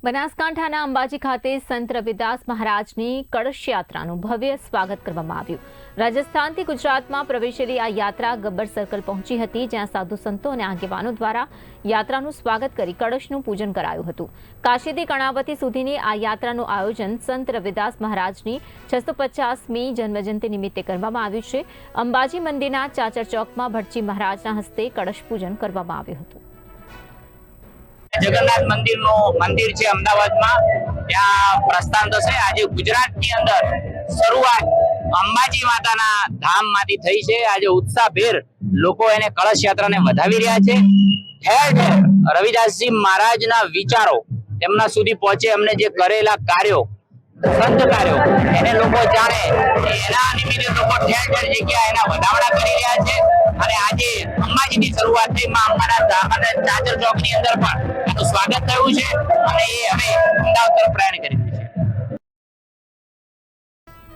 બનાસકાંઠાના અંબાજી ખાતે સંત રવિદાસ મહારાજની કળશ યાત્રાનું ભવ્ય સ્વાગત કરવામાં આવ્યું। રાજસ્થાનથી ગુજરાતમાં પ્રવેશેલી આ યાત્રા ગબ્બર સર્કલ પહોંચી હતી, જ્યાં સાધુ સંતો અને આગેવાનો દ્વારા યાત્રાનું સ્વાગત કરી કળશનું પૂજન કરાયું હતું। કાશીથી કર્ણાવતી સુધીની આ યાત્રાનું આયોજન સંત રવિદાસ મહારાજની 650મી જન્મજયંતિ નિમિત્તે કરવામાં આવ્યું છે। અંબાજી મંદિરના ચાચર ચોકમાં ભટજી મહારાજના હસ્તે કળશ પૂજન કરવામાં આવ્યું હતું। जगन्नाथ मंदिर છે અમદાવાદમાં, ત્યાં પ્રસ્થાન થશે। આજે ગુજરાતની અંદર શરૂઆત અંબાજી માતાના ધામમાંથી થઈ છે। આજે ઉત્સાહભેર લોકો એને કળશ યાત્રાને વધાવી રહ્યા છે। ઠેર ઠેર રવિદાસજી મહારાજના વિચારો તેમના સુધી પહોંચે, અમને જે કરેલા કાર્યો, સંત કાર્યો એને લોકો જાણે, એના નિમિત્તે લોકો ઠેર ઠેર જગ્યા એના વધામણા કરી રહ્યા છે। અને આજે અંબાજીની શરૂઆત થઈ, માં અંબાના ધામ અને ચાચર ચોકની અંદર પણ એનું સ્વાગત થયું છે। અને એ